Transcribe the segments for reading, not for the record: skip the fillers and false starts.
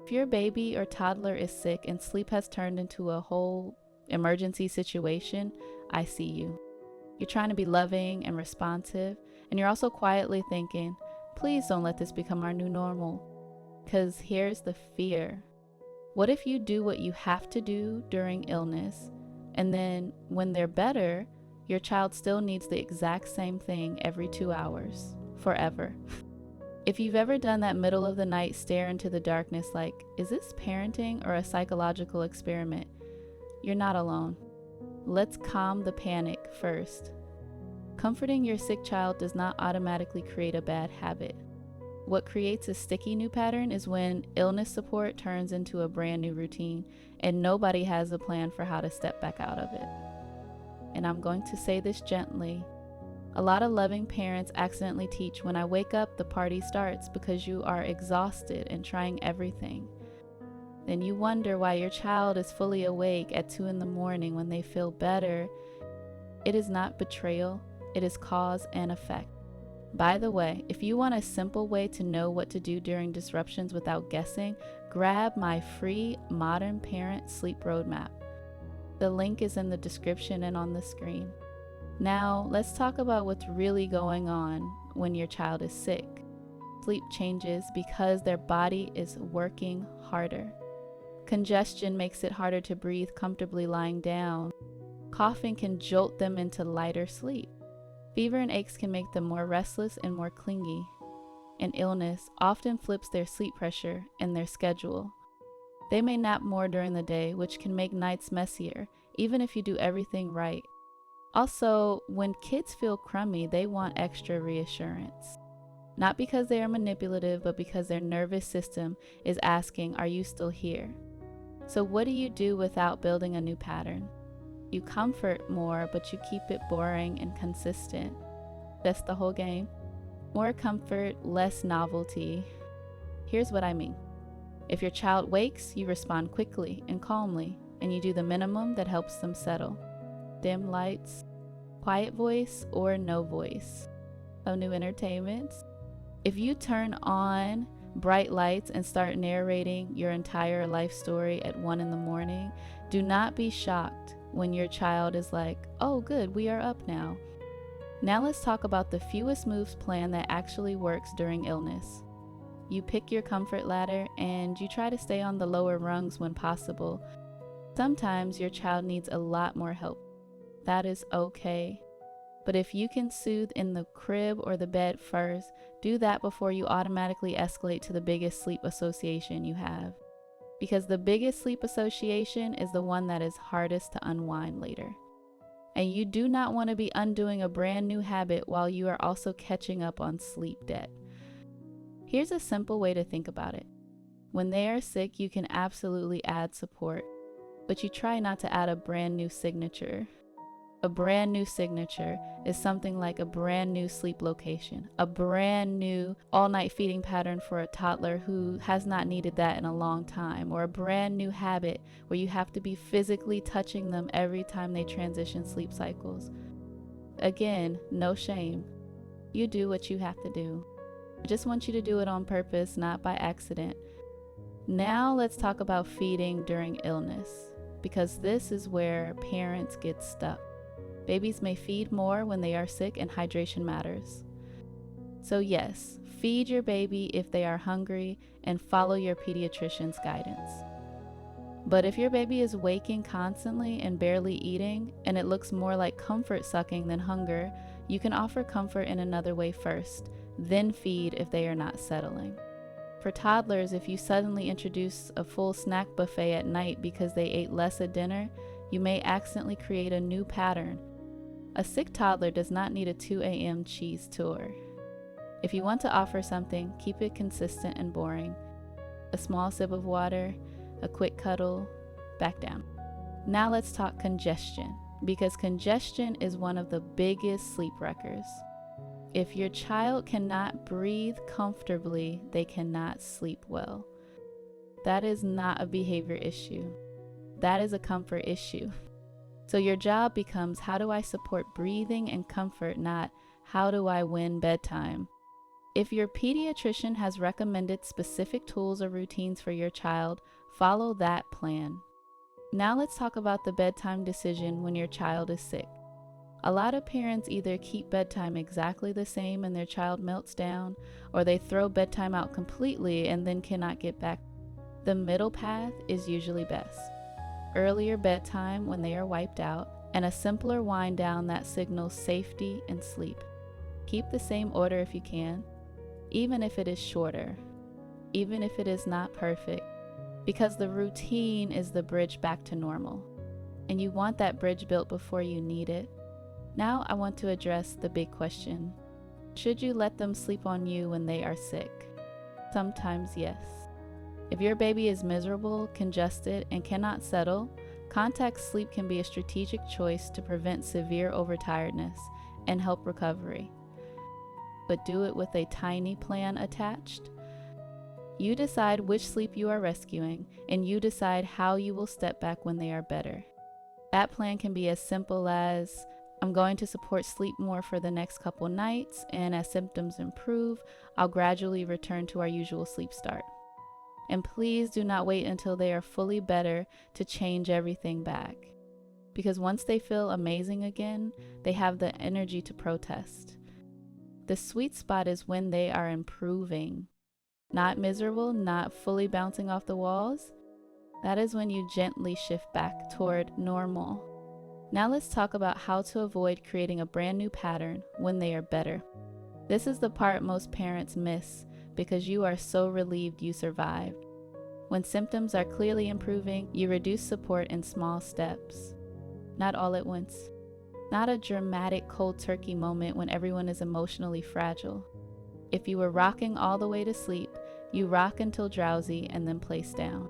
If your baby or toddler is sick and sleep has turned into a whole emergency situation, I see you. You're trying to be loving and responsive, and you're also quietly thinking, please don't let this become our new normal. Because here's the fear. What if you do what you have to do during illness, and then when they're better, your child still needs the exact same thing every 2 hours, forever? If you've ever done that middle of the night stare into the darkness like, is this parenting or a psychological experiment? You're not alone. Let's calm the panic first. Comforting your sick child does not automatically create a bad habit. What creates a sticky new pattern is when illness support turns into a brand new routine and nobody has a plan for how to step back out of it. And I'm going to say this gently. A lot of loving parents accidentally teach, when I wake up, the party starts, because you are exhausted and trying everything. Then you wonder why your child is fully awake at 2 a.m. when they feel better. It is not betrayal, it is cause and effect. By the way, if you want a simple way to know what to do during disruptions without guessing, grab my free Modern Parent Sleep Roadmap. The link is in the description and on the screen. Now, let's talk about what's really going on when your child is sick. Sleep changes because their body is working harder. Congestion makes it harder to breathe comfortably lying down. Coughing can jolt them into lighter sleep. Fever and aches can make them more restless and more clingy. And illness often flips their sleep pressure and their schedule. They may nap more during the day, which can make nights messier, even if you do everything right. Also, when kids feel crummy, they want extra reassurance. Not because they are manipulative, but because their nervous system is asking, are you still here? So what do you do without building a new pattern? You comfort more, but you keep it boring and consistent. That's the whole game. More comfort, less novelty. Here's what I mean. If your child wakes, you respond quickly and calmly, and you do the minimum that helps them settle. Dim lights, quiet voice, or no voice. No new entertainments. If you turn on bright lights and start narrating your entire life story at 1 a.m, do not be shocked when your child is like, oh good, we are up now. Now let's talk about the fewest moves plan that actually works during illness. You pick your comfort ladder and you try to stay on the lower rungs when possible. Sometimes your child needs a lot more help. That is okay. But if you can soothe in the crib or the bed first, do that before you automatically escalate to the biggest sleep association you have. Because the biggest sleep association is the one that is hardest to unwind later. And you do not want to be undoing a brand new habit while you are also catching up on sleep debt. Here's a simple way to think about it. When they are sick, you can absolutely add support, but you try not to add a brand new signature. A brand new signature is something like a brand new sleep location, a brand new all-night feeding pattern for a toddler who has not needed that in a long time, or a brand new habit where you have to be physically touching them every time they transition sleep cycles. Again, no shame. You do what you have to do. I just want you to do it on purpose, not by accident. Now let's talk about feeding during illness, because this is where parents get stuck. Babies may feed more when they are sick, and hydration matters. So yes, feed your baby if they are hungry and follow your pediatrician's guidance. But if your baby is waking constantly and barely eating, and it looks more like comfort sucking than hunger, you can offer comfort in another way first, then feed if they are not settling. For toddlers, if you suddenly introduce a full snack buffet at night because they ate less at dinner, you may accidentally create a new pattern. A sick toddler does not need a 2 a.m. cheese tour. If you want to offer something, keep it consistent and boring. A small sip of water, a quick cuddle, back down. Now let's talk congestion, because congestion is one of the biggest sleep wreckers. If your child cannot breathe comfortably, they cannot sleep well. That is not a behavior issue. That is a comfort issue. So your job becomes, how do I support breathing and comfort, not how do I win bedtime? If your pediatrician has recommended specific tools or routines for your child, follow that plan. Now let's talk about the bedtime decision when your child is sick. A lot of parents either keep bedtime exactly the same and their child melts down, or they throw bedtime out completely and then cannot get back. The middle path is usually best. Earlier bedtime when they are wiped out, and a simpler wind down that signals safety and sleep. Keep the same order if you can, even if it is shorter, even if it is not perfect, because the routine is the bridge back to normal, and you want that bridge built before you need it. Now I want to address the big question. Should you let them sleep on you when they are sick? Sometimes yes. If your baby is miserable, congested, and cannot settle, contact sleep can be a strategic choice to prevent severe overtiredness and help recovery. But do it with a tiny plan attached. You decide which sleep you are rescuing, and you decide how you will step back when they are better. That plan can be as simple as, I'm going to support sleep more for the next couple nights, and as symptoms improve, I'll gradually return to our usual sleep start. And please do not wait until they are fully better to change everything back. Because once they feel amazing again, they have the energy to protest. The sweet spot is when they are improving. Not miserable, not fully bouncing off the walls. That is when you gently shift back toward normal. Now let's talk about how to avoid creating a brand new pattern when they are better. This is the part most parents miss because you are so relieved you survived. When symptoms are clearly improving, you reduce support in small steps. Not all at once. Not a dramatic cold turkey moment when everyone is emotionally fragile. If you were rocking all the way to sleep, you rock until drowsy and then place down.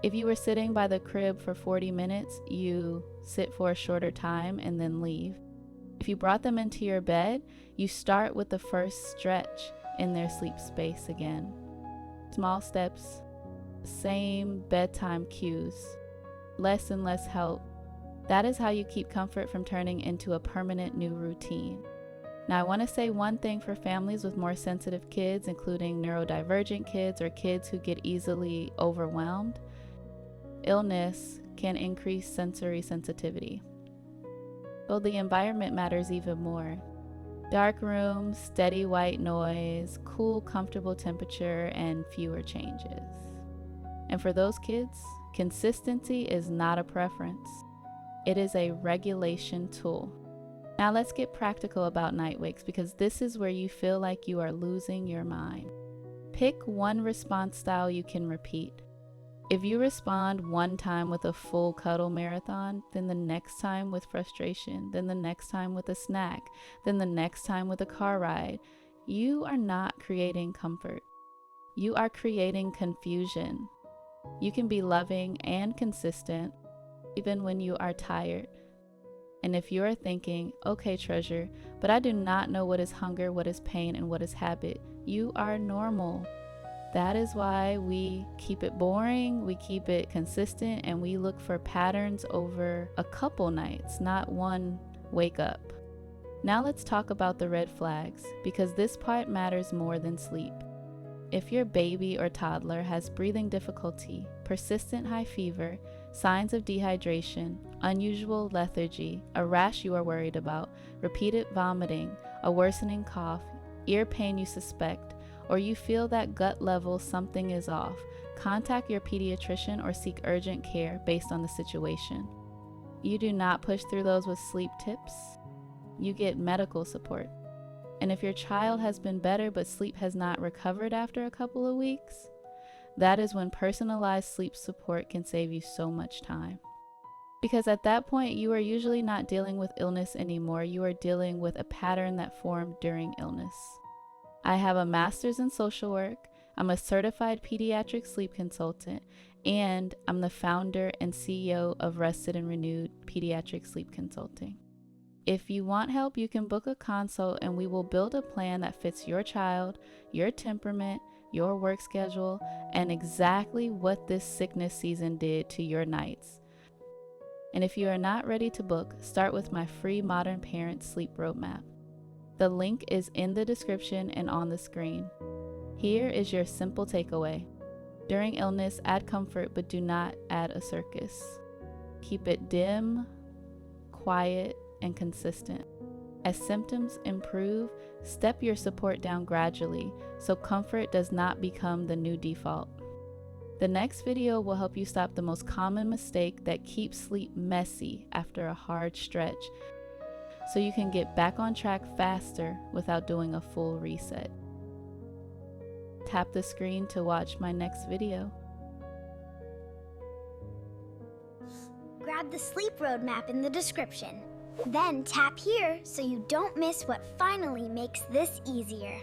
If you were sitting by the crib for 40 minutes, you sit for a shorter time and then leave. If you brought them into your bed, you start with the first stretch in their sleep space again. Small steps, same bedtime cues, less and less help. That is how you keep comfort from turning into a permanent new routine. Now I want to say one thing for families with more sensitive kids, including neurodivergent kids or kids who get easily overwhelmed. Illness can increase sensory sensitivity. So the environment matters even more. Dark rooms, steady white noise, cool, comfortable temperature, and fewer changes. And for those kids, consistency is not a preference. It is a regulation tool. Now let's get practical about night wakes because this is where you feel like you are losing your mind. Pick one response style you can repeat. If you respond one time with a full cuddle marathon, then the next time with frustration, then the next time with a snack, then the next time with a car ride, you are not creating comfort. You are creating confusion. You can be loving and consistent even when you are tired. And if you are thinking, okay, treasure, but I do not know what is hunger, what is pain, and what is habit, you are normal. That is why we keep it boring, we keep it consistent, and we look for patterns over a couple nights, not one wake up. Now let's talk about the red flags, because this part matters more than sleep. If your baby or toddler has breathing difficulty, persistent high fever, signs of dehydration, unusual lethargy, a rash you are worried about, repeated vomiting, a worsening cough, ear pain you suspect, or you feel that gut level something is off, contact your pediatrician or seek urgent care based on the situation. You do not push through those with sleep tips. You get medical support. And if your child has been better but sleep has not recovered after a couple of weeks, that is when personalized sleep support can save you so much time. Because at that point, you are usually not dealing with illness anymore. You are dealing with a pattern that formed during illness. I have a master's in social work, I'm a certified pediatric sleep consultant, and I'm the founder and CEO of Rested and Renewed Pediatric Sleep Consulting. If you want help, you can book a consult and we will build a plan that fits your child, your temperament, your work schedule, and exactly what this sickness season did to your nights. And if you are not ready to book, start with my free Modern Parent Sleep Roadmap. The link is in the description and on the screen. Here is your simple takeaway. During illness, add comfort, but do not add a circus. Keep it dim, quiet, and consistent. As symptoms improve, step your support down gradually so comfort does not become the new default. The next video will help you stop the most common mistake that keeps sleep messy after a hard stretch, so you can get back on track faster without doing a full reset. Tap the screen to watch my next video. Grab the sleep roadmap in the description. Then tap here so you don't miss what finally makes this easier.